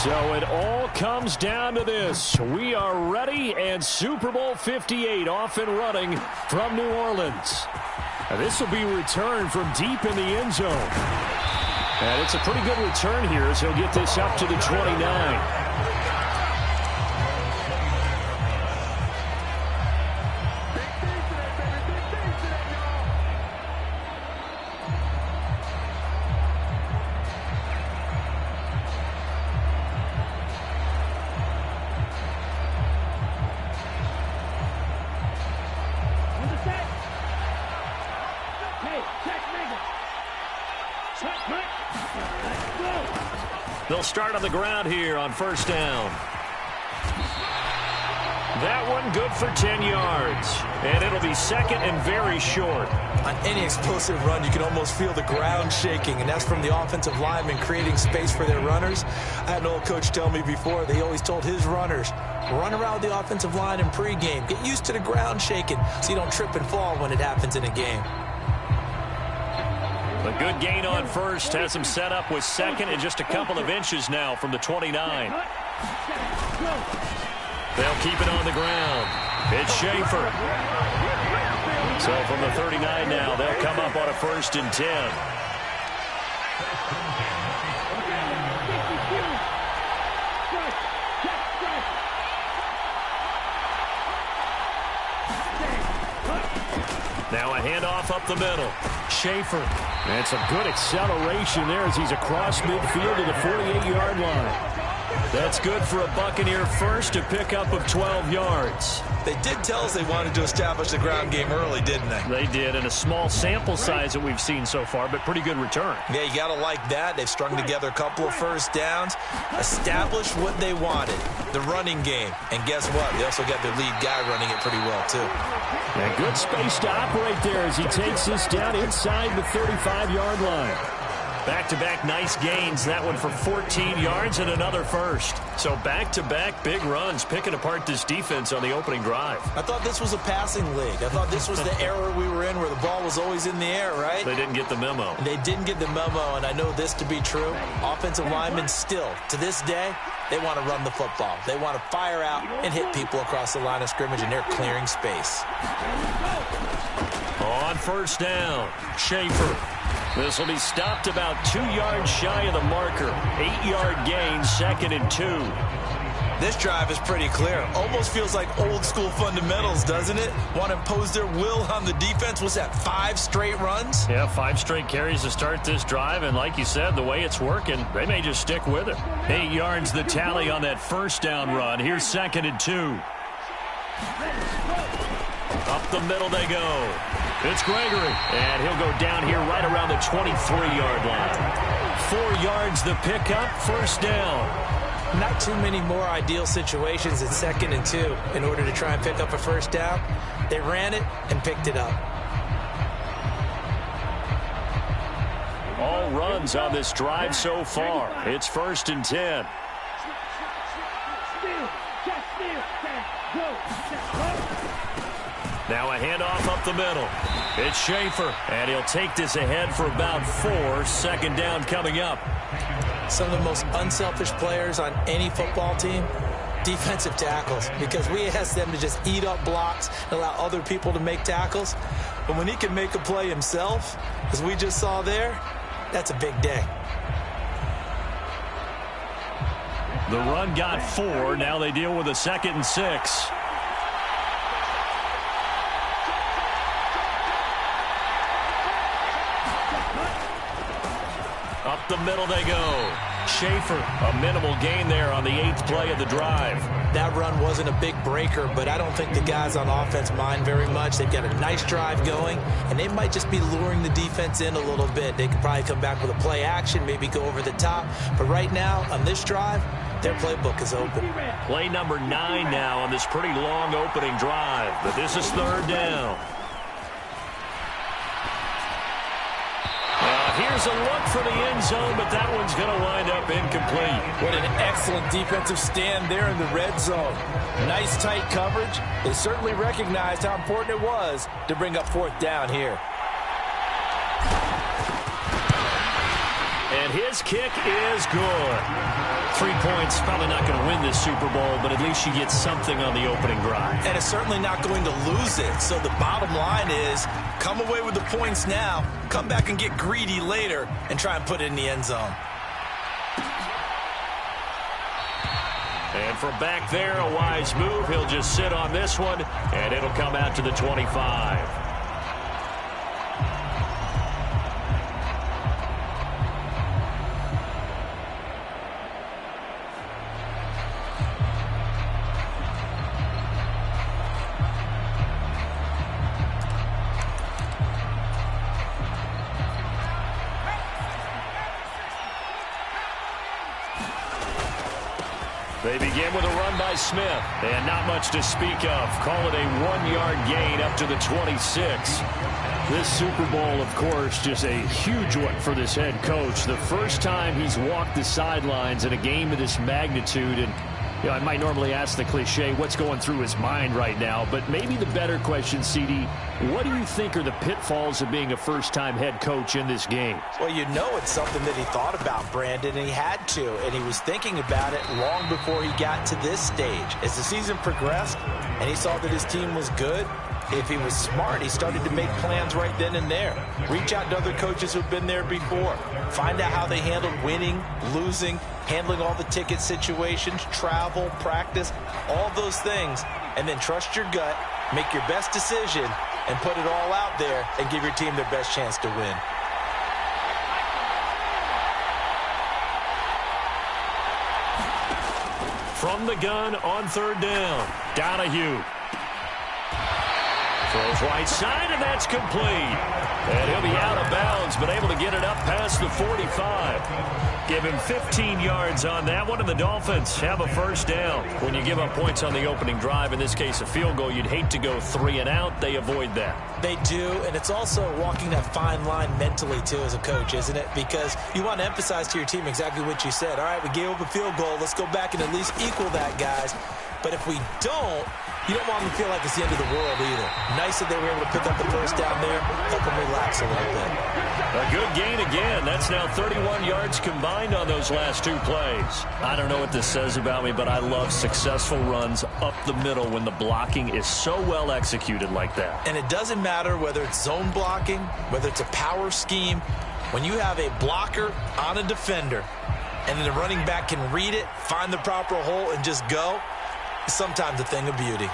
So it all comes down to this. We are ready, and Super Bowl 58 off and running from New Orleans. And this will be returned from deep in the end zone. And it's a pretty good return here as he'll get this up to the 29. They'll start on the ground here on first down. That one good for 10 yards. And it'll be second and very short. On any explosive run, you can almost feel the ground shaking, and that's from the offensive linemen creating space for their runners. I had an old coach tell me before, they always told his runners, run around the offensive line in pregame. Get used to the ground shaking so you don't trip and fall when it happens in a game. A good gain on first has him set up with second and just a couple of inches now from the 29. They'll keep it on the ground. It's Schaefer. So from the 39 now, they'll come up on a 1st and 10. Now a handoff up the middle. Schaefer. And some good acceleration there as he's across midfield to the 48-yard line. That's good for a Buccaneer first, a pickup of 12 yards. They did tell us they wanted to establish the ground game early, didn't they? They did, in a small sample size that we've seen so far, but pretty good return. Yeah, you got to like that. They've strung together a couple of first downs, established what they wanted, the running game. And guess what? They also got their lead guy running it pretty well, too. And good space to operate there as he takes this down inside the 35-yard line. Back-to-back nice gains. That one for 14 yards and another first. So back-to-back big runs, picking apart this defense on the opening drive. I thought this was a passing league. I thought this was the era we were in where the ball was always in the air, right? They didn't get the memo. They didn't get the memo, and I know this to be true. Offensive linemen still, to this day, they want to run the football. They want to fire out and hit people across the line of scrimmage, and they're clearing space. On first down, Schaefer. This will be stopped about 2 yards shy of the marker. 8-yard gain, 2nd and 2. This drive is pretty clear. Almost feels like old school fundamentals, doesn't it? Want to impose their will on the defense. Was that 5 straight runs? Yeah, 5 straight carries to start this drive. And like you said, the way it's working, they may just stick with it. 8 yards the tally on that first down run. Here's 2nd and 2. Up the middle they go. It's Gregory, and he'll go down here right around the 23-yard line. 4 yards the pickup, first down. Not too many more ideal situations at 2nd and 2 in order to try and pick up a first down. They ran it and picked it up. All runs on this drive so far. It's 1st and 10. Now a handoff up the middle. It's Schaefer, and he'll take this ahead for about 4. 2nd down coming up. Some of the most unselfish players on any football team, defensive tackles, because we ask them to just eat up blocks and allow other people to make tackles. But when he can make a play himself, as we just saw there, that's a big day. The run got 4. Now they deal with a 2nd and 6. Up the middle they go. Schaefer, a minimal gain there on the 8th play of the drive. That run wasn't a big breaker, but I don't think the guys on offense mind very much. They've got a nice drive going, and they might just be luring the defense in a little bit. They could probably come back with a play action, maybe go over the top. But right now, on this drive, their playbook is open. Play number 9 now on this pretty long opening drive. But this is 3rd down. Here's a look for the end zone, but that one's going to wind up incomplete. What an excellent defensive stand there in the red zone. Nice tight coverage. They certainly recognized how important it was to bring up 4th down here. And And his kick is good. 3 points, probably not going to win this Super Bowl, but at least you get something on the opening drive. And it's certainly not going to lose it. So the bottom line is, come away with the points now, come back and get greedy later, and try and put it in the end zone. And from back there, a wise move. He'll just sit on this one, and it'll come out to the 25. They begin with a run by Smith, and not much to speak of. Call it a 1-yard gain up to the 26. This Super Bowl, of course, just a huge one for this head coach. The first time he's walked the sidelines in a game of this magnitude. And I might normally ask the cliche, what's going through his mind right now? But maybe the better question, CD, what do you think are the pitfalls of being a first-time head coach in this game? Well, it's something that he thought about, Brandon, and he had to. And he was thinking about it long before he got to this stage. As the season progressed and he saw that his team was good, if he was smart, he started to make plans right then and there. Reach out to other coaches who've been there before. Find out how they handled winning, losing, handling all the ticket situations, travel, practice, all those things. And then trust your gut, make your best decision, and put it all out there and give your team their best chance to win. From the gun on third down, Donahue. Throws right side, and that's complete. And he'll be out of bounds, but able to get it up past the 45. Give him 15 yards on that one, and the Dolphins have a first down. When you give up points on the opening drive, in this case a field goal, you'd hate to go 3 and out. They avoid that. They do, and it's also walking that fine line mentally, too, as a coach, isn't it? Because you want to emphasize to your team exactly what you said. All right, we gave up a field goal. Let's go back and at least equal that, guys. But if we don't, you don't want them to feel like it's the end of the world either. Nice that they were able to pick up the first down there, help them relax a little bit. A good gain again. That's now 31 yards combined on those last 2 plays. I don't know what this says about me, but I love successful runs up the middle when the blocking is so well executed like that. And it doesn't matter whether it's zone blocking, whether it's a power scheme. When you have a blocker on a defender and then the running back can read it, find the proper hole, and just go, it's sometimes a thing of beauty.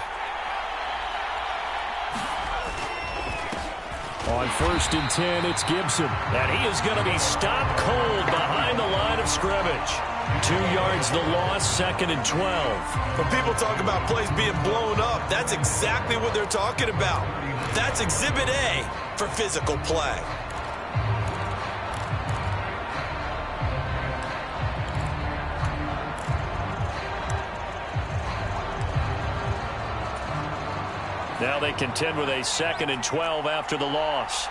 On 1st and 10, it's Gibson. And he is going to be stopped cold behind the line of scrimmage. 2 yards the loss, 2nd and 12. When people talk about plays being blown up, that's exactly what they're talking about. That's Exhibit A for physical play. Now they contend with a 2nd and 12 after the loss.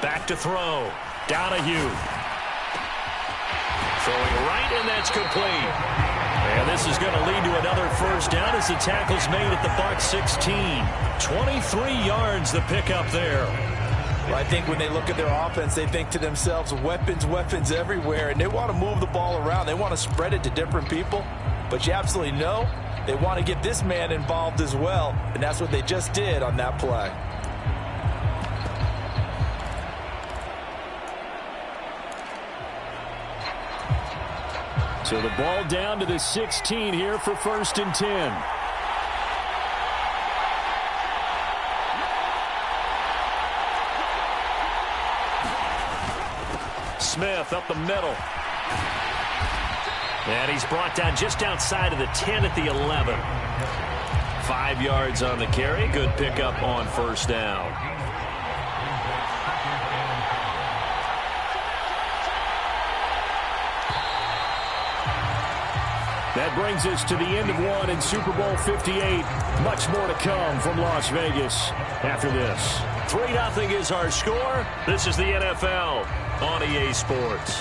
Back to throw. Donahue. Throwing right, and that's complete. And this is going to lead to another first down as the tackle's made at the Bucs 16. 23 yards the pickup there. Well, I think when they look at their offense, they think to themselves, weapons, weapons everywhere, and they want to move the ball around. They want to spread it to different people, but you absolutely know they want to get this man involved as well, and that's what they just did on that play. So the ball down to the 16 here for 1st and 10. Smith up the middle. And he's brought down just outside of the 10 at the 11. 5 yards on the carry. Good pickup on first down. That brings us to the end of one in Super Bowl 58. Much more to come from Las Vegas after this. 3-0 is our score. This is the NFL on EA Sports.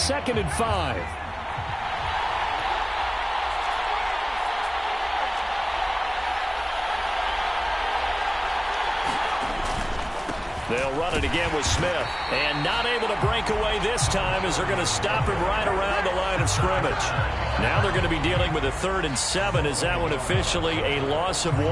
2nd and 5. They'll run it again with Smith. And not able to break away this time as they're going to stop him right around the line of scrimmage. Now they're going to be dealing with a 3rd and 7. Is that one officially a loss of 1?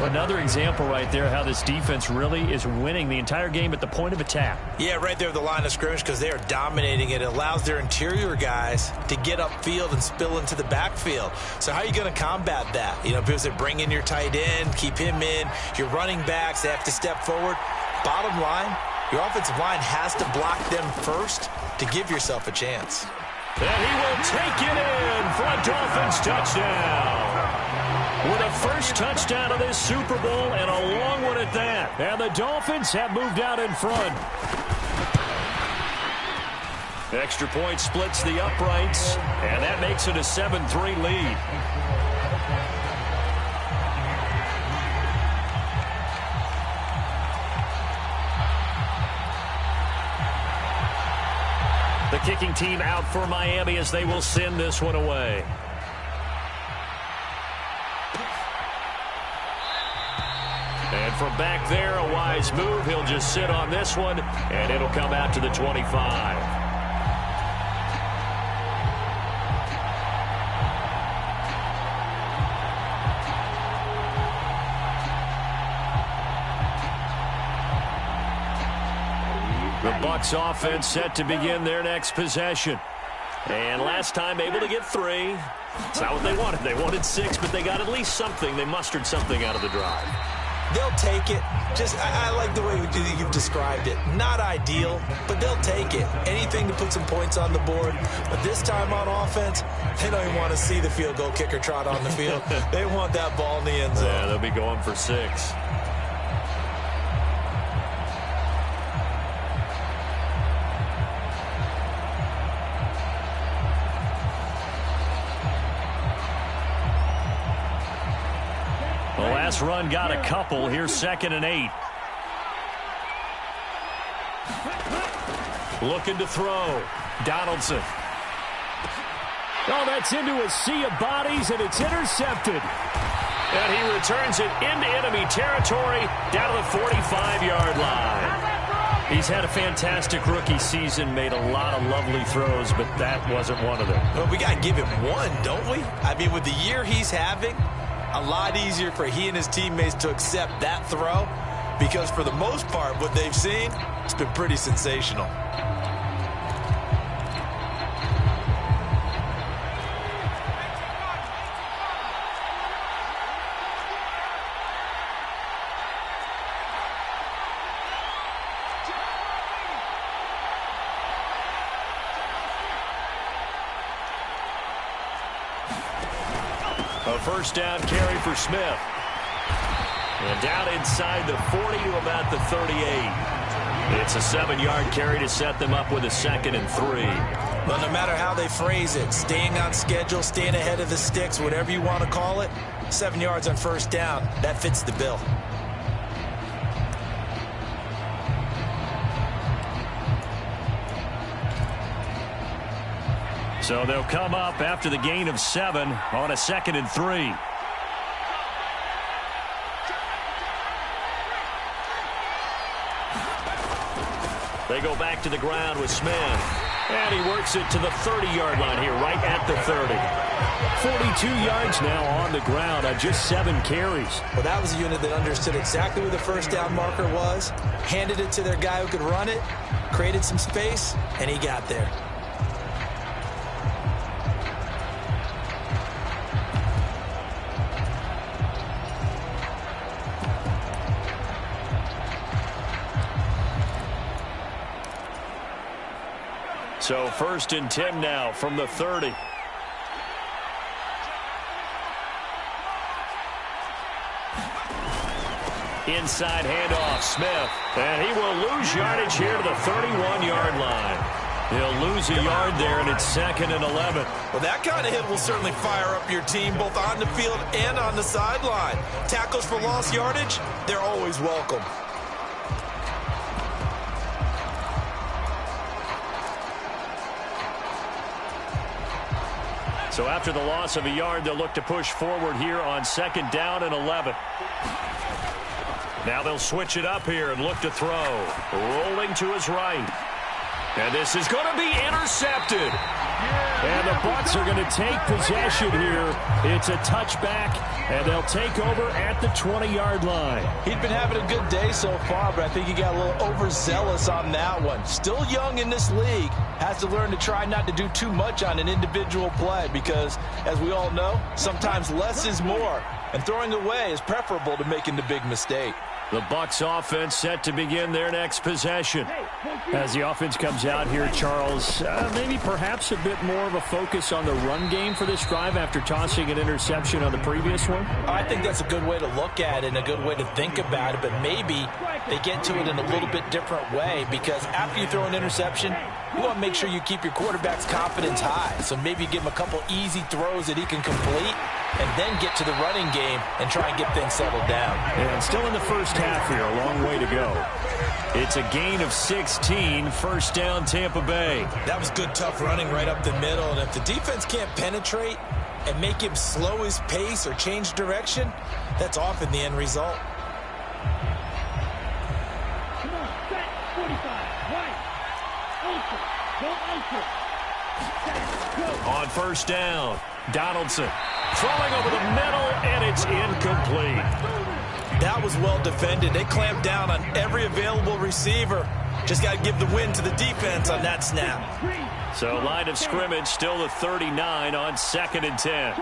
Another example right there how this defense really is winning the entire game at the point of attack. Yeah, right there at the line of scrimmage because they are dominating it. It allows their interior guys to get upfield and spill into the backfield. So how are you going to combat that? You know, because they bring in your tight end, keep him in. Your running backs, they have to step forward. Bottom line, your offensive line has to block them first to give yourself a chance. And he will take it in for a Dolphins touchdown. With a first touchdown of this Super Bowl and a long one at that. And the Dolphins have moved out in front. Extra point splits the uprights, and that makes it a 7-3 lead. The kicking team out for Miami as they will send this one away. And from back there, a wise move. He'll just sit on this one, and it'll come out to the 25. The Bucs offense set to begin their next possession. And last time able to get 3. It's not what they wanted. They wanted 6, but they got at least something. They mustered something out of the drive. They'll take it. I like the way you've described it. Not ideal, but they'll take it. Anything to put some points on the board. But this time on offense, they don't even want to see the field goal kicker trot on the field. They want that ball in the end zone. Yeah, they'll be going for 6. The last run got a couple. Here's 2nd and 8. Looking to throw. Donaldson. Oh, that's into a sea of bodies, and it's intercepted. And he returns it into enemy territory down to the 45-yard line. He's had a fantastic rookie season, made a lot of lovely throws, but that wasn't one of them. Well, we got to give him one, don't we? I mean, with the year he's having, a lot easier for he and his teammates to accept that throw because for the most part, what they've seen, it's been pretty sensational. A first down carry for Smith. And down inside the 40 to about the 38. It's a 7-yard carry to set them up with a 2nd and 3. But no matter how they phrase it, staying on schedule, staying ahead of the sticks, whatever you want to call it, 7 yards on first down, that fits the bill. So they'll come up after the gain of 7 on a 2nd and 3. They go back to the ground with Smith. And he works it to the 30-yard line here, right at the 30. 42 yards now on the ground on just 7 carries. Well, that was a unit that understood exactly where the first down marker was, handed it to their guy who could run it, created some space, and he got there. So 1st and 10 now from the 30. Inside handoff, Smith. And he will lose yardage here to the 31-yard line. He'll lose a yard there, and it's 2nd and 11. Well, that kind of hit will certainly fire up your team both on the field and on the sideline. Tackles for lost yardage, they're always welcome. So after the loss of a yard, they'll look to push forward here on 2nd down and 11. Now they'll switch it up here and look to throw. Rolling to his right. And this is going to be intercepted. And the Bucs are going to take possession here. It's a touchback, and they'll take over at the 20-yard line. He'd been having a good day so far, but I think he got a little overzealous on that one. Still young in this league. Has to learn to try not to do too much on an individual play because, as we all know, sometimes less is more. And throwing away is preferable to making the big mistake. The Bucs offense set to begin their next possession. As the offense comes out here, Charles, maybe perhaps a bit more of a focus on the run game for this drive after tossing an interception on the previous one? I think that's a good way to look at it and a good way to think about it, but maybe they get to it in a little bit different way because after you throw an interception, you want to make sure you keep your quarterback's confidence high. So maybe give him a couple easy throws that he can complete and then get to the running game and try and get things settled down. And still in the first half here, a long way to go. It's a gain of 16, 1st down Tampa Bay. That was good, tough running right up the middle. And if the defense can't penetrate and make him slow his pace or change direction, that's often the end result. On 1st down, Donaldson throwing over the middle, and it's incomplete. That was well defended. They clamped down on every available receiver. Just got to give the win to the defense on that snap. So line of scrimmage still the 39 on 2nd and 10.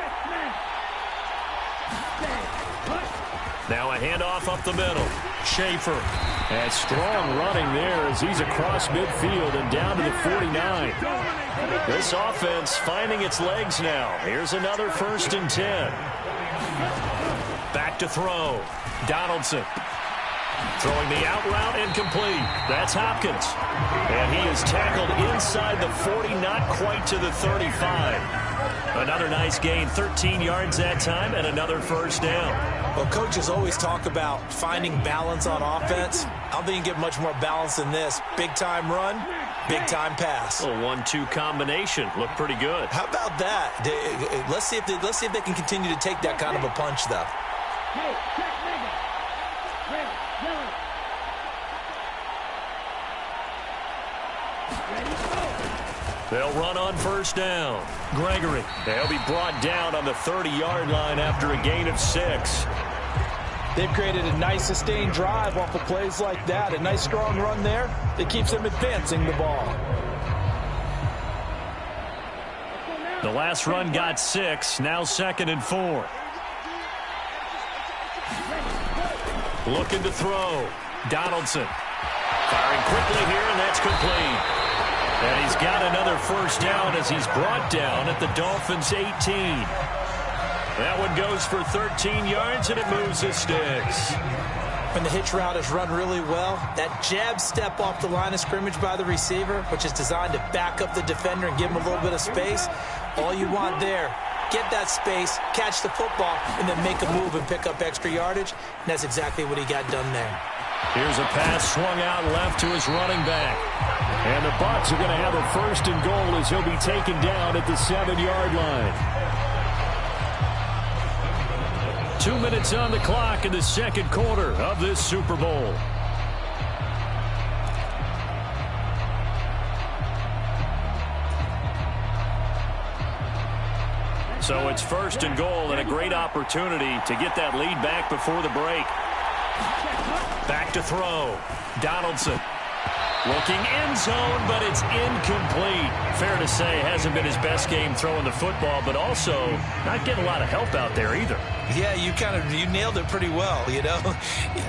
Now a handoff up the middle. Schaefer. And strong running there as he's across midfield and down to the 49. This offense finding its legs now. Here's another 1st and 10. Back to throw. Donaldson. Throwing the out route incomplete. That's Hopkins. And he is tackled inside the 40, not quite to the 35. Another nice gain, 13 yards that time, and another 1st down. Well, coaches always talk about finding balance on offense. I don't think you can get much more balance than this. Big-time run, big-time pass. A 1-2 combination. Looked pretty good. How about that? Let's see if they can continue to take that kind of a punch, though. They'll run on 1st down. Gregory. They'll be brought down on the 30-yard line after a gain of 6. They've created a nice sustained drive off of plays like that. A nice strong run there that keeps them advancing the ball. The last run got 6. Now 2nd and 4. Looking to throw. Donaldson. Firing quickly here, and that's complete. And he's got another 1st down as he's brought down at the Dolphins' 18. That one goes for 13 yards, and it moves the sticks. When the hitch route is run really well, that jab step off the line of scrimmage by the receiver, which is designed to back up the defender and give him a little bit of space, all you want there, get that space, catch the football, and then make a move and pick up extra yardage. And that's exactly what he got done there. Here's a pass swung out left to his running back. And the Bucs are going to have a 1st and goal as he'll be taken down at the 7-yard line. 2 minutes on the clock in the 2nd quarter of this Super Bowl. So it's 1st and goal and a great opportunity to get that lead back before the break. Back to throw. Donaldson. Looking end zone, but it's incomplete. Fair to say, hasn't been his best game throwing the football, but also not getting a lot of help out there either. Yeah, you nailed it pretty well, you know.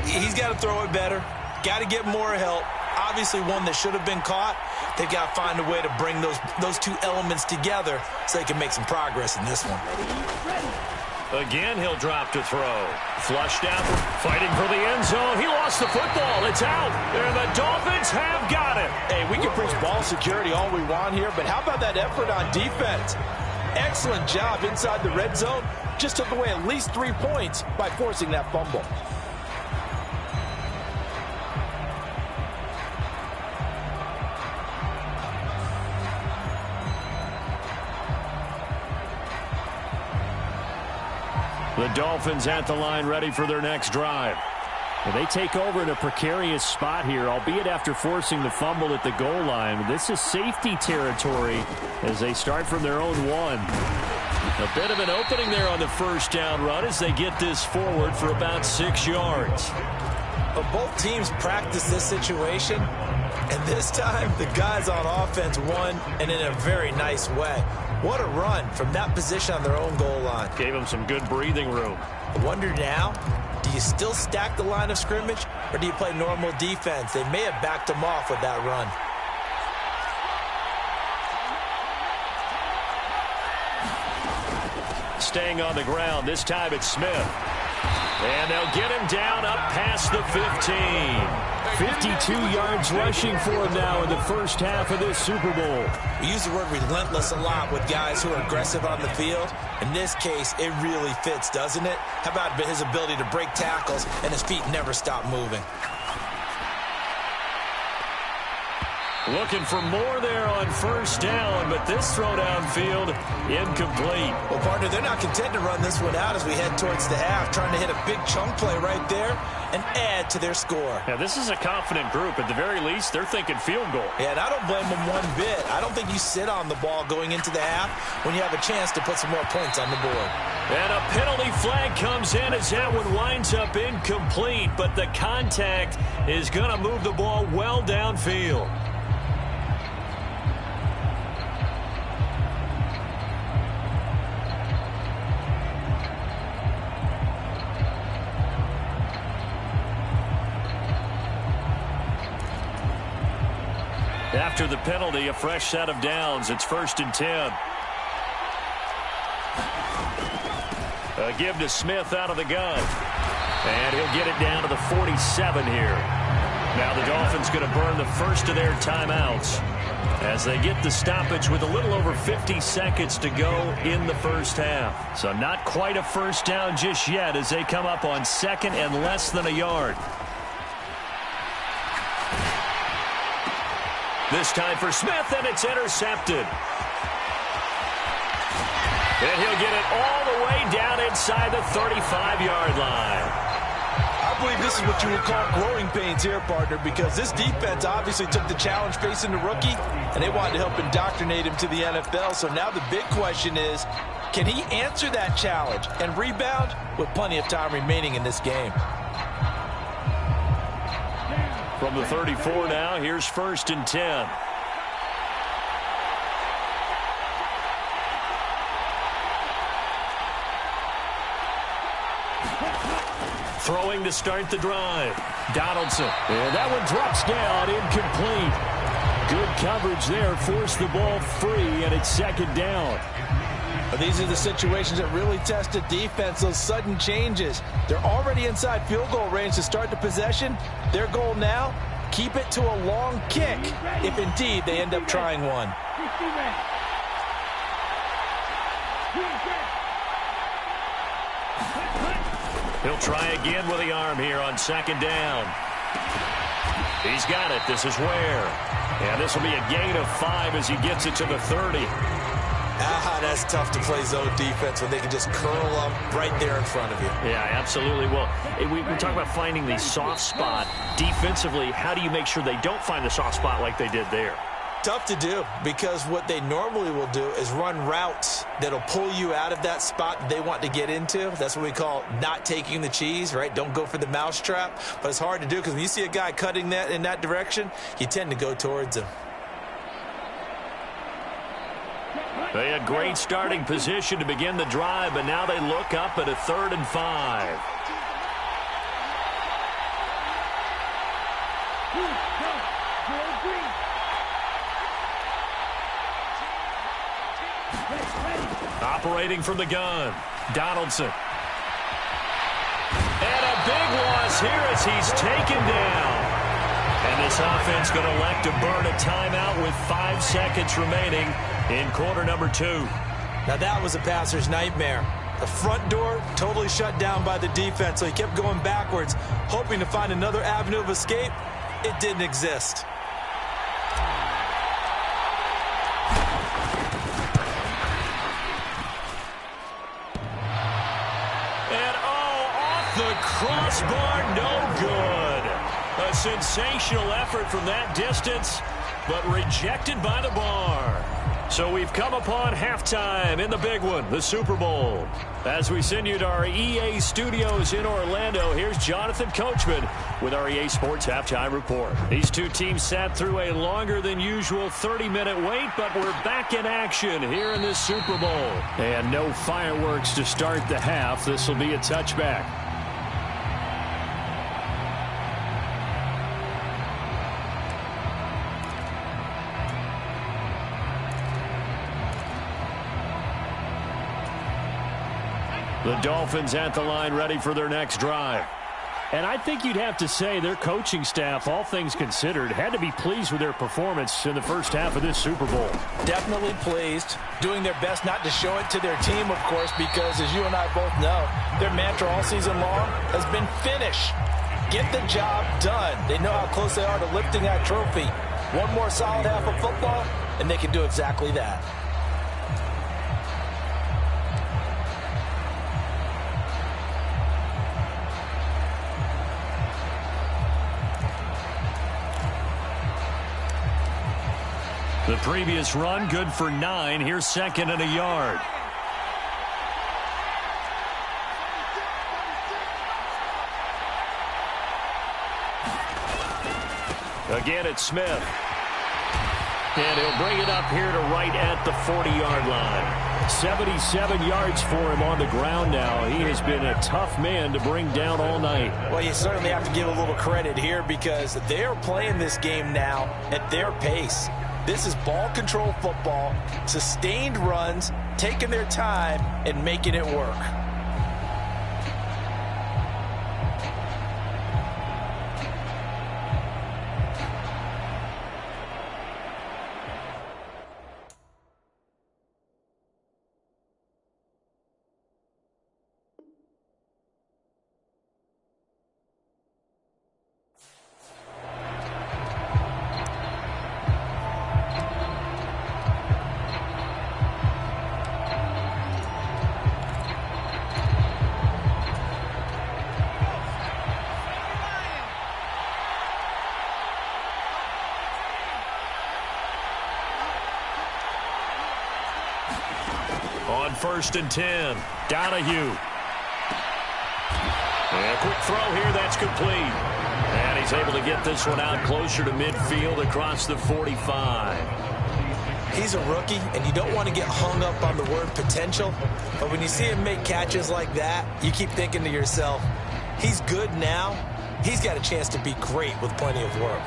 He's got to throw it better. Got to get more help. Obviously one that should have been caught. They've got to find a way to bring those two elements together so they can make some progress in this one. Again, he'll drop to throw. Flushed out, fighting for the end zone. He lost the football. It's out. And the Dolphins have got it. Hey, we can preach ball security all we want here, but how about that effort on defense? Excellent job inside the red zone. Just took away at least 3 points by forcing that fumble. The Dolphins at the line ready for their next drive. Well, they take over in a precarious spot here, albeit after forcing the fumble at the goal line. This is safety territory as they start from their own 1. A bit of an opening there on the first down run as they get this forward for about 6 yards. But both teams practice this situation, and this time the guys on offense won, and in a very nice way. What a run from that position on their own goal line. Gave them some good breathing room. I wonder now, do you still stack the line of scrimmage, or do you play normal defense? They may have backed them off with that run. Staying on the ground, this time it's Smith. And they'll get him down up past the 15. 52 yards rushing for him now in the first half of this Super Bowl. We use the word relentless a lot with guys who are aggressive on the field. In this case, it really fits, doesn't it? How about his ability to break tackles and his feet never stop moving? Looking for more there on first down, but this throw downfield incomplete. Well, partner, they're not content to run this one out as we head towards the half, trying to hit a big chunk play right there and add to their score. Yeah, this is a confident group. At the very least, they're thinking field goal. Yeah, and I don't blame them one bit. I don't think you sit on the ball going into the half when you have a chance to put some more points on the board. And a penalty flag comes in as that one winds up incomplete, but the contact is going to move the ball well downfield. After the penalty, a fresh set of downs. It's 1st and 10. A give to Smith out of the gun. And he'll get it down to the 47 here. Now the Dolphins going to burn the first of their timeouts as they get the stoppage with a little over 50 seconds to go in the first half. So not quite a first down just yet as they come up on 2nd and less than a yard. This time for Smith, and it's intercepted. And he'll get it all the way down inside the 35-yard line. I believe this is what you would call growing pains here, partner, because this defense obviously took the challenge facing the rookie, and they wanted to help indoctrinate him to the NFL. So now the big question is, can he answer that challenge and rebound with plenty of time remaining in this game? From the 34 now, here's 1st and 10. Throwing to start the drive. Donaldson. And that one drops down, incomplete. Good coverage there, forced the ball free, and it's 2nd down. These are the situations that really test a defense, those sudden changes. They're already inside field goal range to start the possession. Their goal now, keep it to a long kick, if indeed they end up trying one. He'll try again with the arm here on 2nd down. He's got it. This is Ware. And this will be a gain of 5 as he gets it to the 30. That's tough to play zone defense when they can just curl up right there in front of you. Yeah, absolutely. Well, we talk about finding the soft spot. Defensively, how do you make sure they don't find the soft spot like they did there? Tough to do, because what they normally will do is run routes that'll pull you out of that spot they want to get into. That's what we call not taking the cheese, right? Don't go for the mousetrap. But it's hard to do because when you see a guy cutting that in that direction, you tend to go towards him. They had great starting position to begin the drive, but now they look up at a 3rd and 5. Operating from the gun, Donaldson. And a big loss here as he's taken down. And this offense going to elect to burn a timeout with 5 seconds remaining in quarter number 2. Now that was a passer's nightmare. The front door totally shut down by the defense, so he kept going backwards, hoping to find another avenue of escape. It didn't exist. the crossbar, no good. A sensational effort from that distance, but rejected by the bar. So we've come upon halftime in the big one, the Super Bowl. As we send you to our EA studios in Orlando, here's Jonathan Coachman with our EA Sports Halftime Report. These two teams sat through a longer than usual 30-minute wait, but we're back in action here in this Super Bowl. And no fireworks to start the half. This will be a touchback. The Dolphins at the line, ready for their next drive. And I think you'd have to say their coaching staff, all things considered, had to be pleased with their performance in the first half of this Super Bowl. Definitely pleased, doing their best not to show it to their team, of course, because as you and I both know, their mantra all season long has been finish. Get the job done. They know how close they are to lifting that trophy. One more solid half of football, and they can do exactly that. The previous run, good for 9. Here's second and a yard. Again, it's Smith. And he'll bring it up here to right at the 40-yard line. 77 yards for him on the ground now. He has been a tough man to bring down all night. Well, you certainly have to give a little credit here because they're playing this game now at their pace. This is ball control football, sustained runs, taking their time, and making it work. On 1st and 10, Donahue. And a quick throw here, that's complete. And he's able to get this one out closer to midfield across the 45. He's a rookie, and you don't want to get hung up on the word potential. But when you see him make catches like that, you keep thinking to yourself, he's good now. He's got a chance to be great with plenty of work.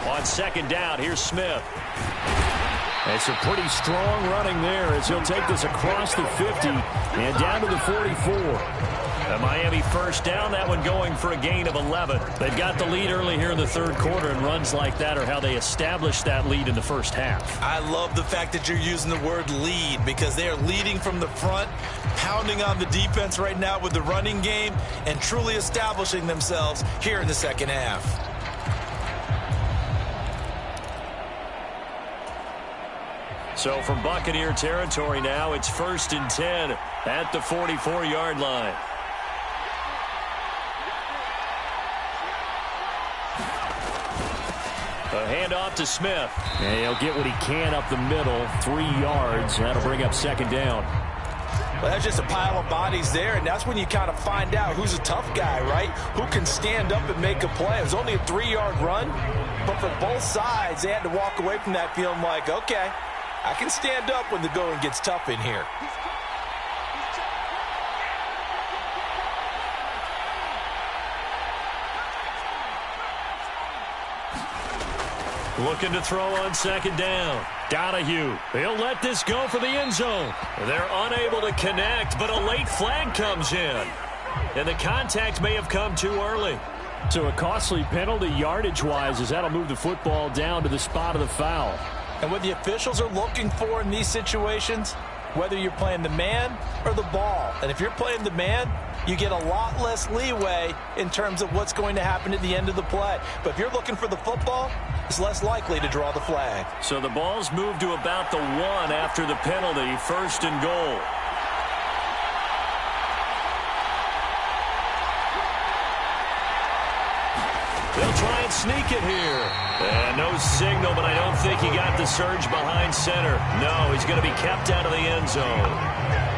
On second down, here's Smith. It's a pretty strong running there as he'll take this across the 50 and down to the 44. A Miami first down, that one going for a gain of 11. They've got the lead early here in the third quarter, and runs like that are how they established that lead in the first half. I love the fact that you're using the word lead because they are leading from the front, pounding on the defense right now with the running game, and truly establishing themselves here in the second half. So from Buccaneer territory now, it's 1st and 10 at the 44-yard line. A handoff to Smith. And he'll get what he can up the middle, 3 yards. That'll bring up second down. Well, that's just a pile of bodies there, and that's when you kind of find out who's a tough guy, right? Who can stand up and make a play. It was only a 3-yard run, but for both sides, they had to walk away from that feeling like, okay, I can stand up when the going gets tough in here. Looking to throw on second down. Donahue. He'll let this go for the end zone. They're unable to connect, but a late flag comes in. And the contact may have come too early. So a costly penalty yardage-wise as that'll move the football down to the spot of the foul. And what the officials are looking for in these situations whether you're playing the man or the ball. And if you're playing the man, you get a lot less leeway in terms of what's going to happen at the end of the play. But if you're looking for the football, it's less likely to draw the flag. So the ball's moved to about the 1 after the penalty, 1st and goal. They'll try and sneak it here. And no signal, but I don't think he got the surge behind center. No, he's going to be kept out of the end zone.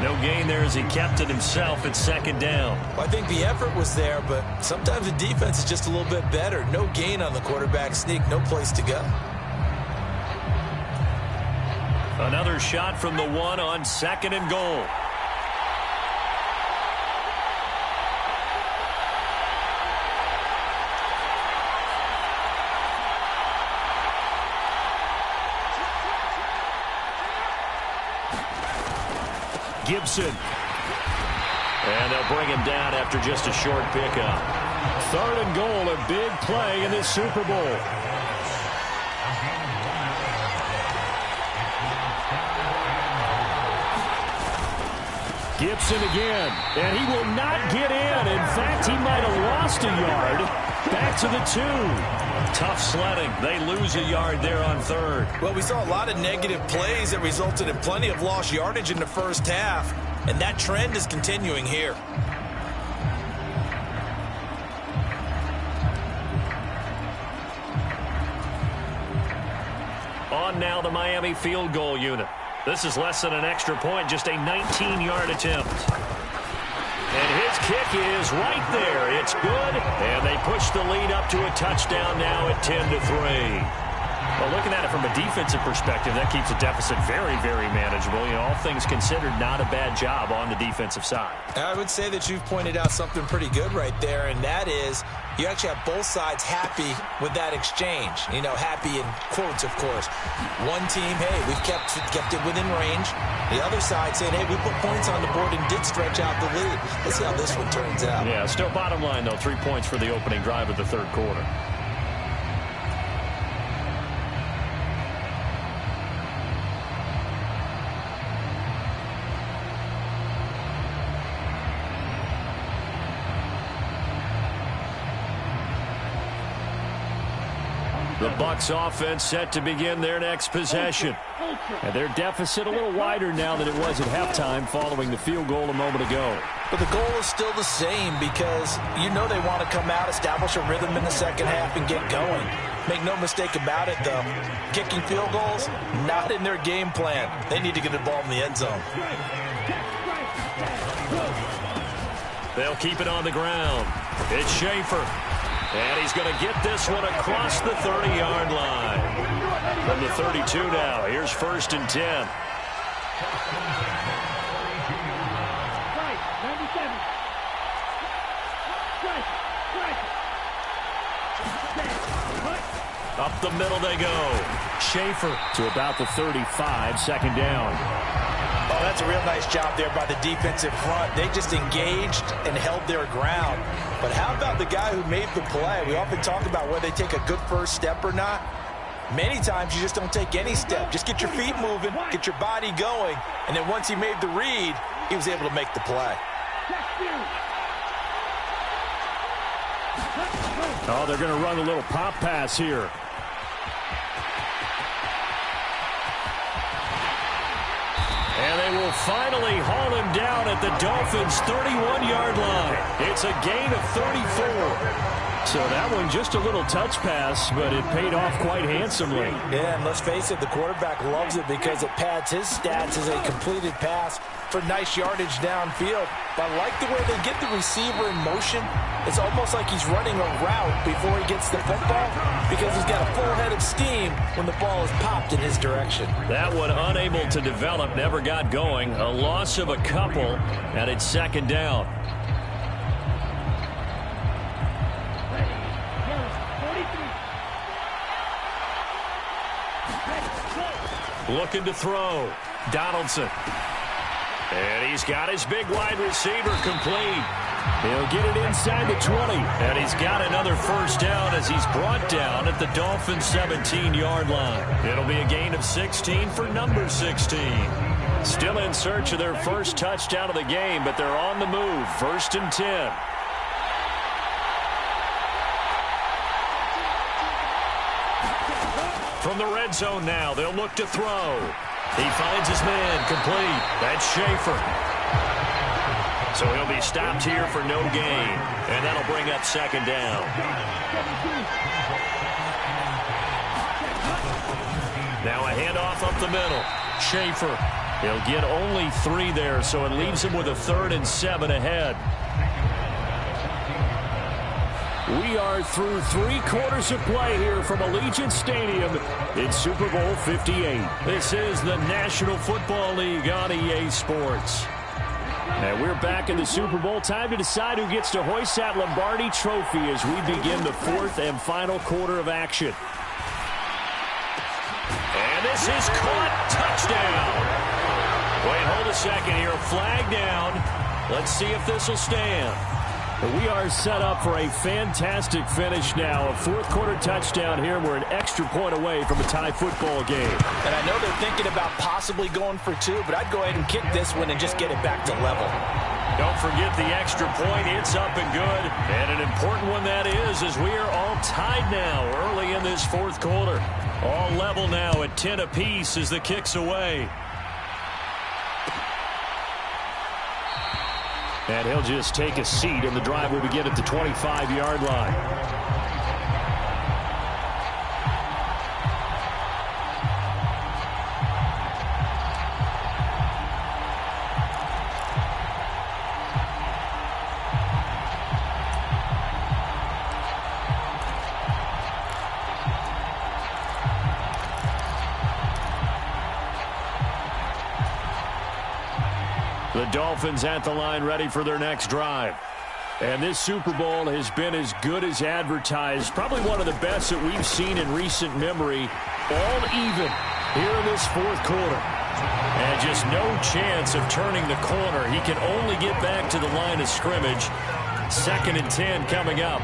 No gain there as he kept it himself at 2nd down. Well, I think the effort was there, but sometimes the defense is just a little bit better. No gain on the quarterback sneak, no place to go. Another shot from the 1 on 2nd and goal. Gibson. And they'll bring him down after just a short pickup. 3rd and goal, a big play in this Super Bowl. Gibson again, and he will not get in. In fact, he might have lost a yard. Back to the 2. Tough sledding. They lose a yard there on 3rd. Well, we saw a lot of negative plays that resulted in plenty of lost yardage in the first half, and that trend is continuing here. On now the Miami field goal unit. This is less than an extra point, just a 19-yard attempt. And his kick is right there. It's good, and they push the lead up to a touchdown now at 10-3. Well, looking at it from a defensive perspective, that keeps the deficit very, very manageable. You know, all things considered, not a bad job on the defensive side. I would say that you've pointed out something pretty good right there, and that is you actually have both sides happy with that exchange. You know, happy in quotes, of course. One team, hey, we've kept it within range. The other side saying, hey, we put points on the board and did stretch out the lead. Let's see how this one turns out. Yeah, still bottom line, though, 3 points for the opening drive of the 3rd quarter. The Bucs offense set to begin their next possession. And their deficit a little wider now than it was at halftime following the field goal a moment ago. But the goal is still the same because you know they want to come out, establish a rhythm in the second half, and get going. Make no mistake about it, though. Kicking field goals, not in their game plan. They need to get the ball in the end zone. They'll keep it on the ground. It's Schaefer. And he's going to get this one across the 30-yard line. From the 32 now, here's 1st and 10. Up the middle they go. Schaefer to about the 35, 2nd down. Oh, that's a real nice job there by the defensive front. They just engaged and held their ground. But how about the guy who made the play? We often talk about whether they take a good first step or not. Many times you just don't take any step. Just get your feet moving, get your body going, and then once he made the read, he was able to make the play. Oh, they're going to run a little pop pass here. And they will finally haul him down at the Dolphins' 31-yard line. It's a gain of 34. So that one just a little touch pass, but it paid off quite handsomely. Yeah, and let's face it, the quarterback loves it because it pads his stats as a completed pass for nice yardage downfield. But I like the way they get the receiver in motion. It's almost like he's running a route before he gets the football because he's got a full head of steam when the ball is popped in his direction. That one unable to develop, never got going. A loss of a couple, and it's 2nd down. Looking to throw. Donaldson. And he's got his big wide receiver complete. He'll get it inside the 20. And he's got another first down as he's brought down at the Dolphins' 17-yard line. It'll be a gain of 16 for number 16. Still in search of their first touchdown of the game, but they're on the move. 1st and 10. From the red zone now, they'll look to throw. He finds his man, complete. That's Schaefer. So he'll be stopped here for no gain, and that'll bring up 2nd down. Now a handoff up the middle. Schaefer. He'll get only 3 there, so it leaves him with a 3rd and 7 ahead. We are through 3 quarters of play here from Allegiant Stadium in Super Bowl 58. This is the National Football League on EA Sports. And we're back in the Super Bowl. Time to decide who gets to hoist that Lombardi Trophy as we begin the 4th and final quarter of action. And this is caught. Touchdown. Wait, hold a second here. Flag down. Let's see if this will stand. We are set up for a fantastic finish now. A 4th quarter touchdown here. We're an extra point away from a tie football game. And I know they're thinking about possibly going for 2, but I'd go ahead and kick this one and just get it back to level. Don't forget the extra point. It's up and good. And an important one that is, as we are all tied now early in this 4th quarter. All level now at 10 apiece as the kick's away. And he'll just take a seat, and the drive will begin at the 25-yard line. The Dolphins at the line ready for their next drive. And this Super Bowl has been as good as advertised. Probably one of the best that we've seen in recent memory. All even here in this 4th quarter. And just no chance of turning the corner. He can only get back to the line of scrimmage. 2nd and 10 coming up.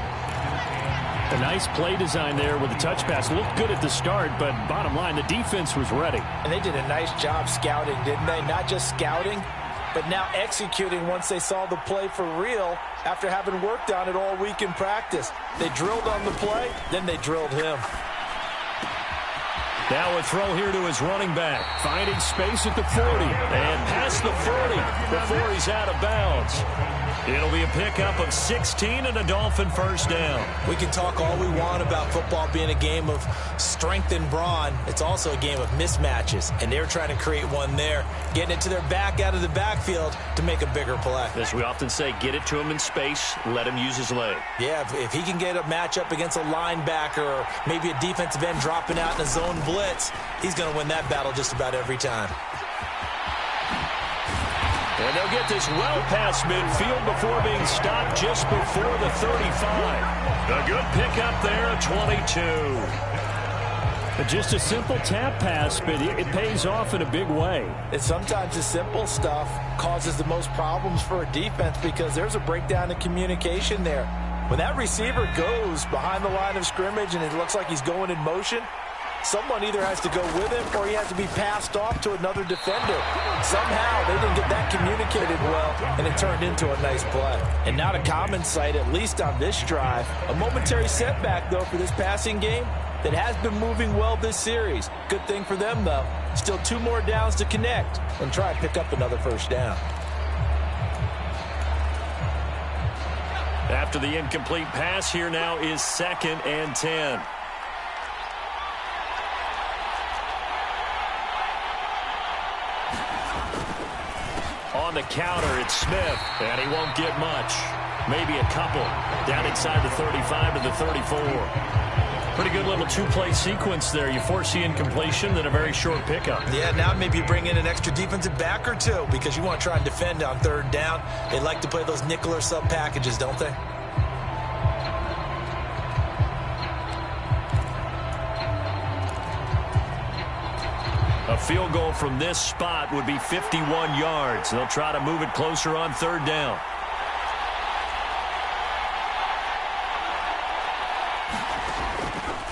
A nice play design there with the touch pass. Looked good at the start, but bottom line, the defense was ready. And they did a nice job scouting, didn't they? Not just scouting, but now executing once they saw the play for real after having worked on it all week in practice. They drilled on the play, then they drilled him. Now a throw here to his running back. Finding space at the 40. And past the 40 before he's out of bounds. It'll be a pickup of 16 and a Dolphin 1st down. We can talk all we want about football being a game of strength and brawn. It's also a game of mismatches, and they're trying to create one there, getting it to their back out of the backfield to make a bigger play. As we often say, get it to him in space, let him use his leg. Yeah, if he can get a matchup against a linebacker or maybe a defensive end dropping out in a zone blitz, he's going to win that battle just about every time. And they'll get this well past midfield before being stopped just before the 35. A good pickup there at 22. Just a simple tap pass, but it pays off in a big way. And sometimes the simple stuff causes the most problems for a defense because there's a breakdown in communication there. When that receiver goes behind the line of scrimmage and it looks like he's going in motion, someone either has to go with him or he has to be passed off to another defender. Somehow they didn't get that communicated well, and it turned into a nice play. And not a common sight, at least on this drive. A momentary setback, though, for this passing game that has been moving well this series. Good thing for them, though. Still 2 more downs to connect and try and pick up another 1st down. After the incomplete pass, here now is 2nd and 10. On the counter, it's Smith, and he won't get much. Maybe a couple. Down inside the 35 to the 34. Pretty good little 2-play sequence there. You force the incompletion, then a very short pickup. Yeah, now maybe you bring in an extra defensive back or 2 because you want to try and defend on 3rd down. They like to play those nickel or sub packages, don't they? A field goal from this spot would be 51 yards. They'll try to move it closer on 3rd down.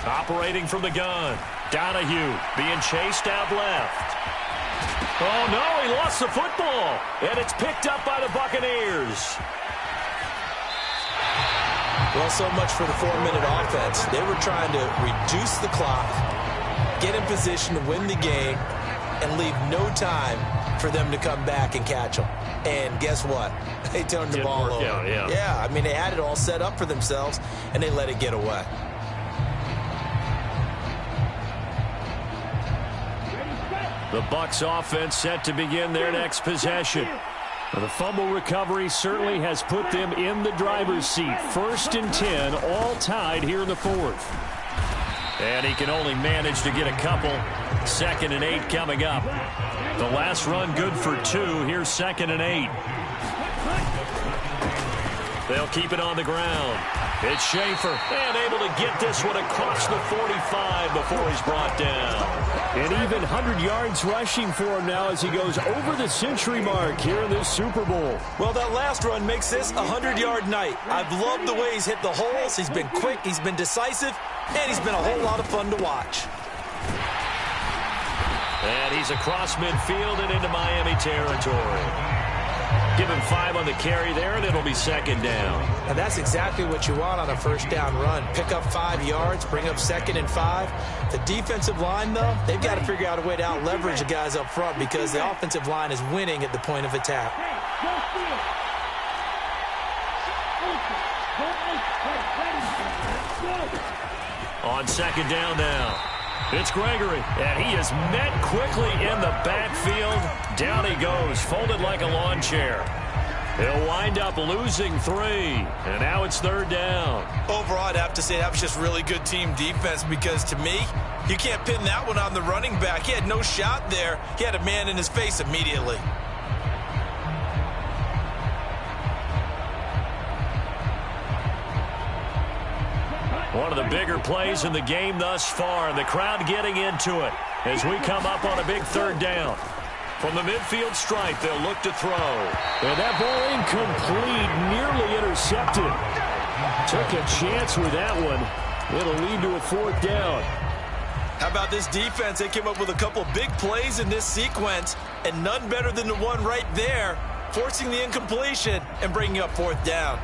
Operating from the gun. Donahue being chased out left. Oh, no, he lost the football. And it's picked up by the Buccaneers. Well, so much for the 4-minute offense. They were trying to reduce the clock, get in position to win the game, and leave no time for them to come back and catch them. And guess what? They turned the ball over. Yeah, I mean, they had it all set up for themselves, and they let it get away. The Bucs offense set to begin their next possession. The fumble recovery certainly has put them in the driver's seat. 1st and 10, all tied here in the 4th. And he can only manage to get a couple. 2nd and 8 coming up. The last run good for 2. Here's 2nd and 8. They'll keep it on the ground. It's Schaefer, and able to get this one across the 45 before he's brought down. And even 100 yards rushing for him now as he goes over the century mark here in this Super Bowl. Well, that last run makes this a 100-yard night. I've loved the way he's hit the holes. He's been quick, he's been decisive, and he's been a whole lot of fun to watch. And he's across midfield and into Miami territory. Give him 5 on the carry there, and it'll be 2nd down. And that's exactly what you want on a 1st down run. Pick up 5 yards, bring up 2nd and 5. The defensive line, though, they've got to figure out a way to out-leverage the guys up front because the offensive line is winning at the point of attack. On 2nd down now. It's Gregory, and he is met quickly in the backfield. Down he goes, folded like a lawn chair. He'll wind up losing 3, and now it's 3rd down. Overall, I'd have to say that was just really good team defense because, to me, you can't pin that one on the running back. He had no shot there. He had a man in his face immediately. One of the bigger plays in the game thus far, and the crowd getting into it as we come up on a big 3rd down. From the midfield stripe, they'll look to throw. And that ball incomplete, nearly intercepted. Took a chance with that one. It'll lead to a 4th down. How about this defense? They came up with a couple big plays in this sequence, and none better than the one right there, forcing the incompletion and bringing up 4th down.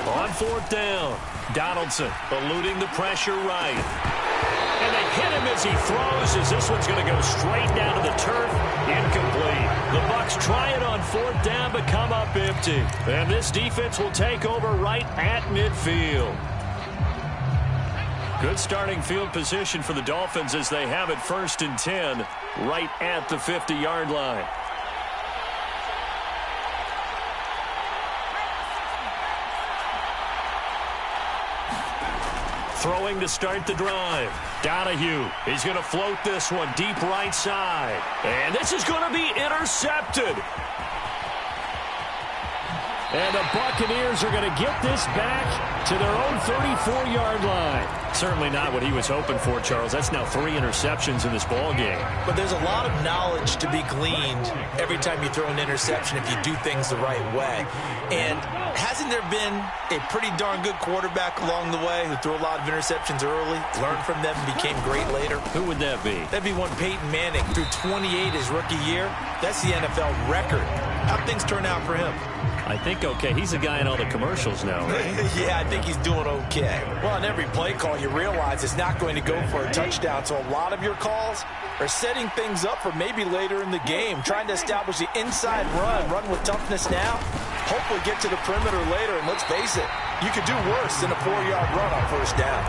On 4th down, Donaldson eluding the pressure right. And they hit him as he throws, as this one's going to go straight down to the turf. Incomplete. The Bucs try it on 4th down, but come up empty. And this defense will take over right at midfield. Good starting field position for the Dolphins as they have it 1st and 10 right at the 50-yard line. Throwing to start the drive. Donahue. He's going to float this one deep right side. And this is going to be intercepted. And the Buccaneers are going to get this back to their own 34-yard line. Certainly not what he was hoping for, Charles. That's now 3 interceptions in this ball game. But there's a lot of knowledge to be gleaned every time you throw an interception if you do things the right way. And hasn't there been a pretty darn good quarterback along the way who threw a lot of interceptions early, learned from them, and became great later? Who would that be? That'd be one Peyton Manning. Threw 28 his rookie year. That's the NFL record. How'd things turn out for him? I think okay. He's a guy in all the commercials now, right? Yeah, I think he's doing okay. Well, on every play call, you realize it's not going to go for a touchdown. So a lot of your calls are setting things up for maybe later in the game, trying to establish the inside run with toughness now. Hopefully get to the perimeter later. And let's face it, you could do worse than a 4-yard run on 1st down.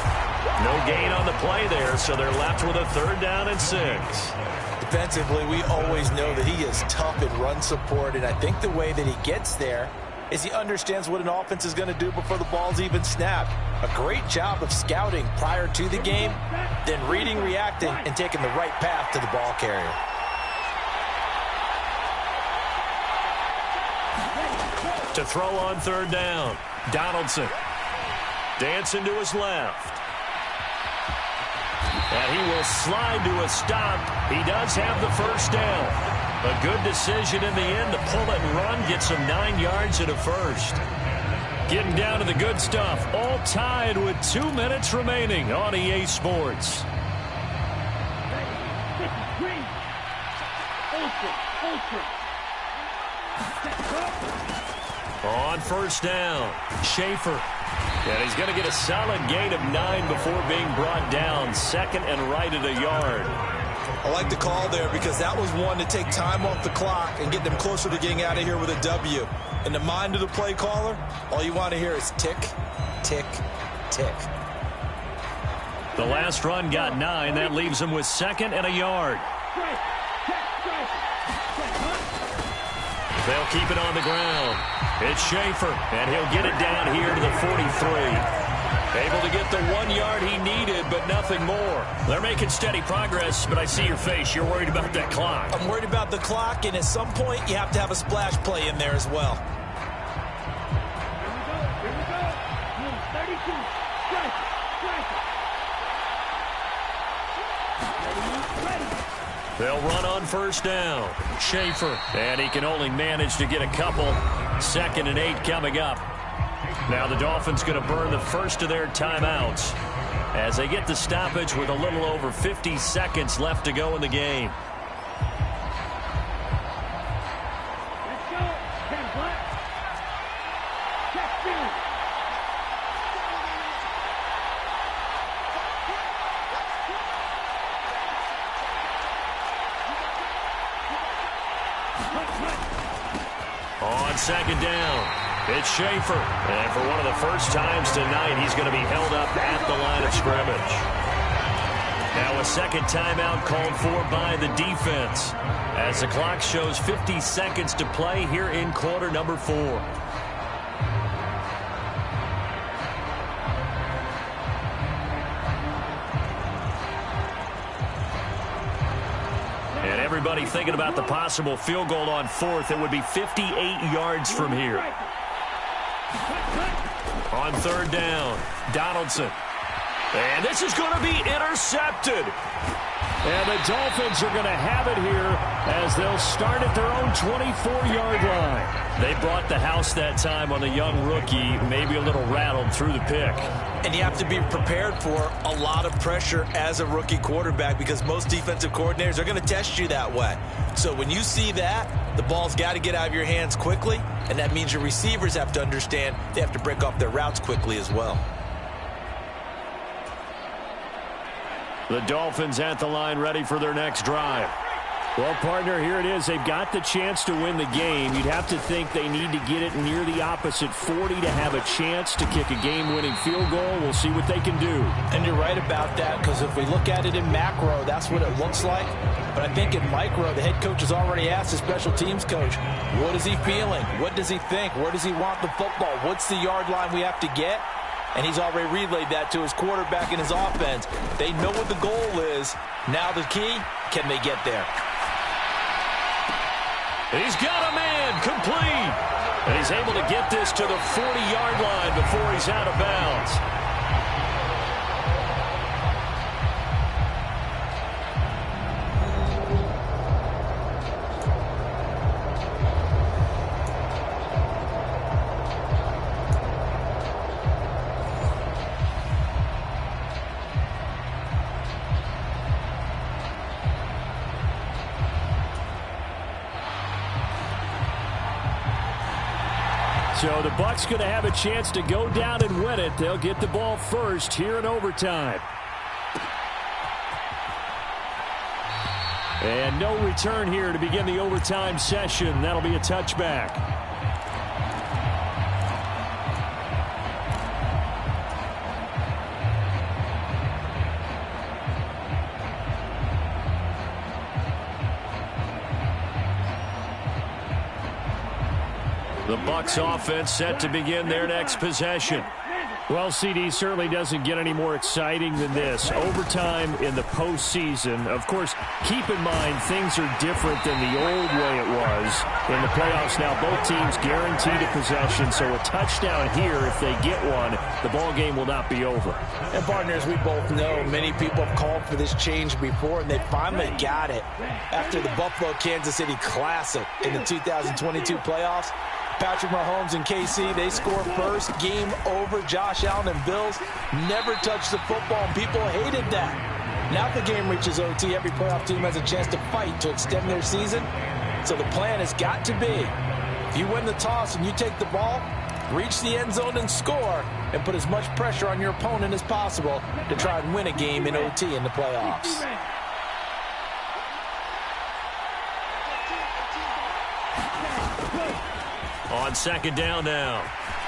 No gain on the play there, so they're left with a 3rd down and 6. Defensively, we always know that he is tough in run support, and I think the way that he gets there is he understands what an offense is going to do before the ball's even snapped. A great job of scouting prior to the game, then reading, reacting, and taking the right path to the ball carrier. To throw on 3rd down, Donaldson dancing to his left. And he will slide to a stop. He does have the first down. A good decision in the end to pull it and run, get some 9 yards at a first. Getting down to the good stuff, all tied with 2 minutes remaining on EA Sports. On first down, Schaefer. And he's going to get a solid gain of 9 before being brought down. Second and right at a yard. I like the call there because that was one to take time off the clock and get them closer to getting out of here with a W. In the mind of the play caller, all you want to hear is tick, tick, tick. The last run got 9. That leaves him with second and a yard. They'll keep it on the ground. It's Schaefer, and he'll get it down here to the 43. Able to get the 1 yard he needed, but nothing more. They're making steady progress, but I see your face. You're worried about that clock. I'm worried about the clock, and at some point, you have to have a splash play in there as well. Here we go. 32. Ready. They'll run on first down. Schaefer, and he can only manage to get a couple. Second and 8 coming up. Now the Dolphins going to burn the first of their timeouts as they get the stoppage with a little over 50 seconds left to go in the game. Let's go. 10 black. Check two. On second down. It's Schaefer, and for one of the first times tonight, he's going to be held up at the line of scrimmage. Now a second timeout called for by the defense as the clock shows 50 seconds to play here in quarter number 4. And everybody thinking about the possible field goal on fourth. It would be 58 yards from here. On third down, Donaldson. And this is going to be intercepted. And the Dolphins are going to have it here as they'll start at their own 24-yard line. They brought the house that time on the young rookie, maybe a little rattled through the pick. And you have to be prepared for a lot of pressure as a rookie quarterback because most defensive coordinators are going to test you that way. So when you see that, the ball's got to get out of your hands quickly, and that means your receivers have to understand they have to break off their routes quickly as well. The Dolphins at the line ready for their next drive. Well, partner, here it is. They've got the chance to win the game. You'd have to think they need to get it near the opposite 40 to have a chance to kick a game-winning field goal. We'll see what they can do. And you're right about that because if we look at it in macro, that's what it looks like. But I think in micro, the head coach has already asked the special teams coach, what is he feeling? What does he think? Where does he want the football? What's the yard line we have to get? And he's already relayed that to his quarterback and his offense. They know what the goal is. Now the key, can they get there? He's got a man complete. And he's able to get this to the 40-yard line before he's out of bounds. So the Bucs going to have a chance to go down and win it. They'll get the ball first here in overtime. And no return here to begin the overtime session. That'll be a touchback. The Bucs offense set to begin their next possession. Well, CD certainly doesn't get any more exciting than this. Overtime in the postseason. Of course, keep in mind things are different than the old way it was. In the playoffs now, both teams guaranteed a possession, so a touchdown here, if they get one, the ball game will not be over. And partners, we both know many people have called for this change before, and they finally got it after the Buffalo-Kansas City Classic in the 2022 playoffs. Patrick Mahomes and KC, they score first. Game over. Josh Allen and Bills never touched the football, and people hated that. Now the game reaches OT. Every playoff team has a chance to fight to extend their season. So the plan has got to be, if you win the toss and you take the ball, reach the end zone and score, and put as much pressure on your opponent as possible to try and win a game in OT in the playoffs. On second down now,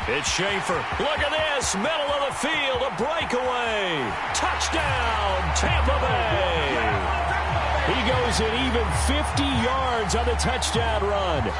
it's Schaefer. Look at this, middle of the field, a breakaway. Touchdown, Tampa Bay. He goes in even 50 yards on the touchdown run.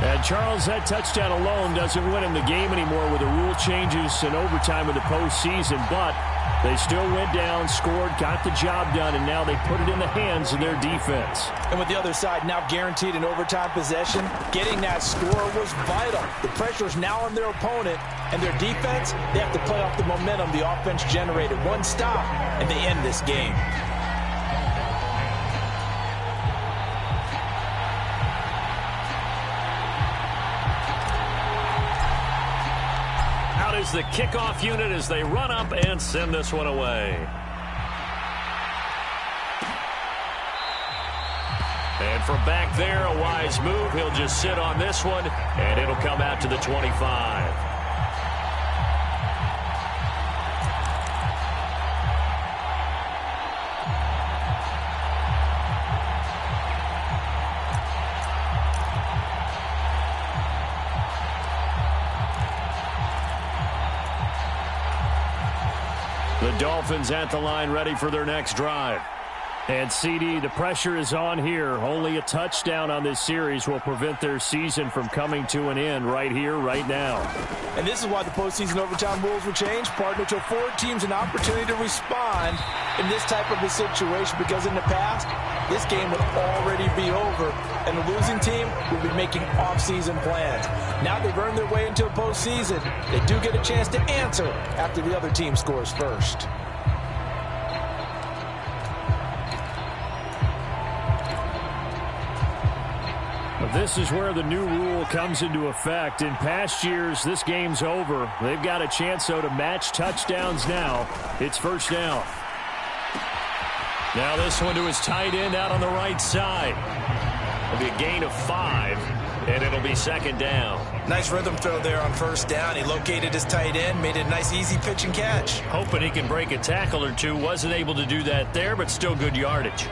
And Charles, that touchdown alone doesn't win him the game anymore with the rule changes and overtime of the postseason, but they still went down, scored, got the job done, and now they put it in the hands of their defense. And with the other side now guaranteed an overtime possession, getting that score was vital. The pressure is now on their opponent, and their defense, they have to play off the momentum the offense generated. One stop, and they end this game. Is the kickoff unit as they run up and send this one away. And from back there, a wise move. He'll just sit on this one, and it'll come out to the 25. The Dolphins at the line ready for their next drive. And CD, the pressure is on here. Only a touchdown on this series will prevent their season from coming to an end right here, right now. And this is why the postseason overtime rules were changed, partner, to afford teams an opportunity to respond in this type of a situation, because in the past, this game would already be over, and the losing team would be making off-season plans. Now they've earned their way into a postseason. They do get a chance to answer after the other team scores first. This is where the new rule comes into effect. In past years, this game's over. They've got a chance, though, to match touchdowns now. It's first down. Now this one to his tight end out on the right side. It'll be a gain of 5, and it'll be second down. Nice rhythm throw there on first down. He located his tight end, made it a nice easy pitch and catch. Hoping he can break a tackle or two. Wasn't able to do that there, but still good yardage.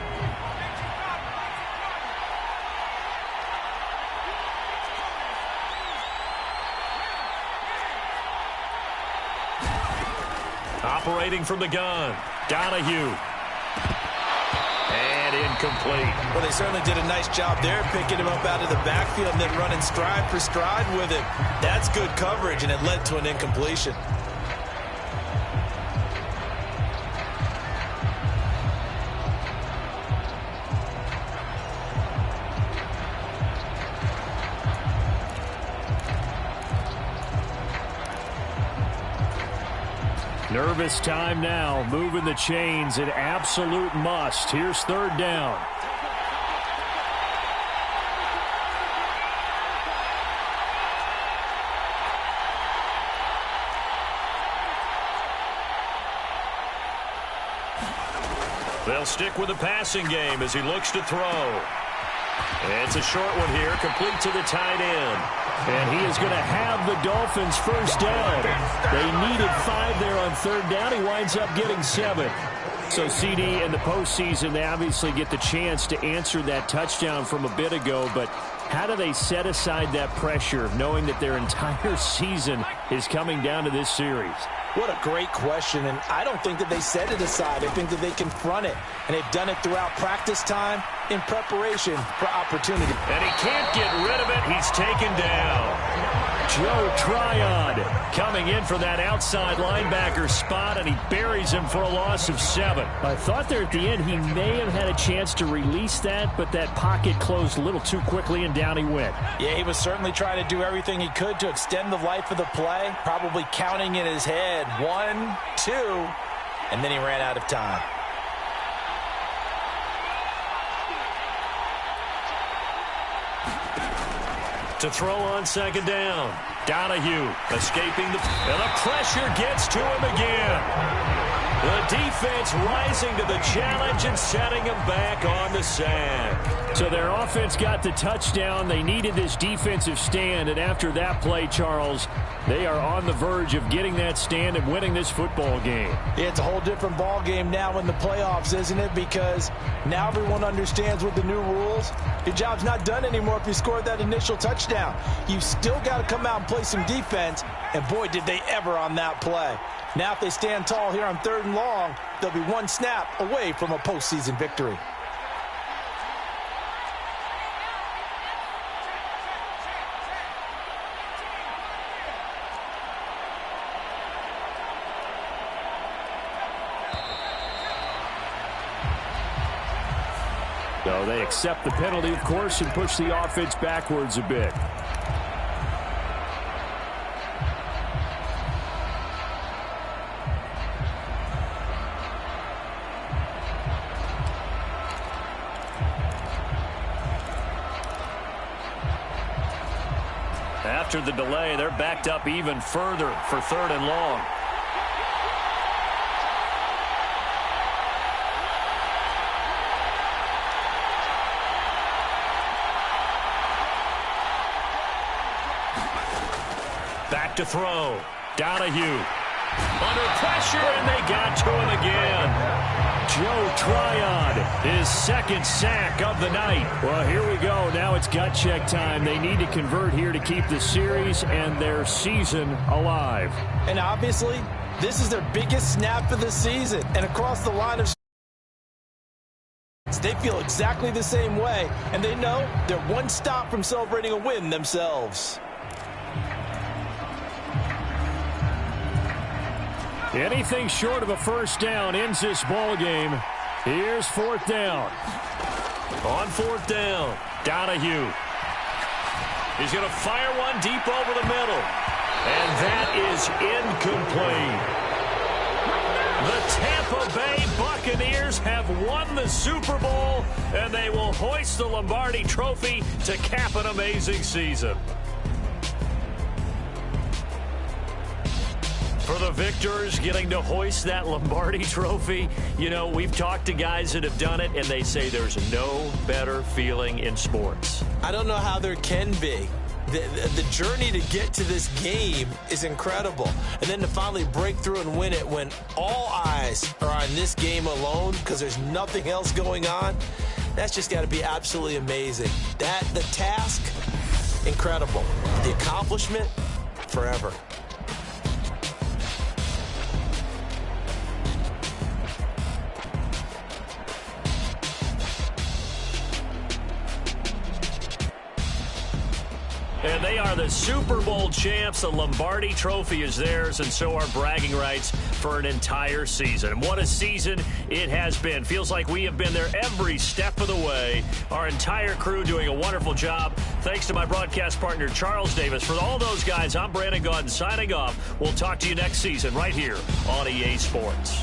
Operating from the gun, Donahue. And incomplete. Well, they certainly did a nice job there, picking him up out of the backfield and then running stride for stride with him. That's good coverage, and it led to an incompletion. Nervous time now, moving the chains, an absolute must. Here's third down. They'll stick with the passing game as he looks to throw. It's a short one here, complete to the tight end. And he is going to have the Dolphins first down. They needed 5 there on third down. He winds up getting 7. So CD in the postseason, they obviously get the chance to answer that touchdown from a bit ago. But how do they set aside that pressure, knowing that their entire season is coming down to this series? What a great question, and I don't think that they set it aside. I think that they confront it, and they've done it throughout practice time in preparation for opportunity. And he can't get rid of it. He's taken down. Joe Tryon coming in for that outside linebacker spot, and he buries him for a loss of 7. I thought there at the end he may have had a chance to release that, but that pocket closed a little too quickly, and down he went. Yeah, he was certainly trying to do everything he could to extend the life of the play, probably counting in his head 1, 2, and then he ran out of time. To throw on second down. Donahue escaping and the pressure gets to him again. The defense rising to the challenge and setting him back on the sack. So their offense got the touchdown. They needed this defensive stand, and after that play, Charles, they are on the verge of getting that stand and winning this football game. Yeah, it's a whole different ball game now in the playoffs, isn't it? Because now everyone understands with the new rules, your job's not done anymore if you scored that initial touchdown. You've still got to come out and play some defense, and boy, did they ever on that play. Now if they stand tall here on 3rd and long, they'll be one snap away from a postseason victory. So they accept the penalty, of course, and push the offense backwards a bit. After the delay, they're backed up even further for 3rd and long. Back to throw. Donahue under pressure, and they got to him again. Joe Tryon, his 2nd sack of the night. Well, here we go. Now it's gut check time. They need to convert here to keep the series and their season alive. And obviously, this is their biggest snap of the season. And across the line of they feel exactly the same way. And they know they're one stop from celebrating a win themselves. Anything short of a first down ends this ball game. Here's 4th down. On 4th down, Donahue. He's going to fire one deep over the middle. And that is incomplete. The Tampa Bay Buccaneers have won the Super Bowl, and they will hoist the Lombardi Trophy to cap an amazing season. For the victors getting to hoist that Lombardi Trophy, you know, we've talked to guys that have done it, and they say there's no better feeling in sports. I don't know how there can be. The journey to get to this game is incredible. And then to finally break through and win it when all eyes are on this game alone because there's nothing else going on, that's just got to be absolutely amazing. The task, incredible. The accomplishment, forever. And they are the Super Bowl champs. The Lombardi Trophy is theirs, and so are bragging rights for an entire season. And what a season it has been. Feels like we have been there every step of the way. Our entire crew doing a wonderful job. Thanks to my broadcast partner, Charles Davis. For all those guys, I'm Brandon Gaudin signing off. We'll talk to you next season right here on EA Sports.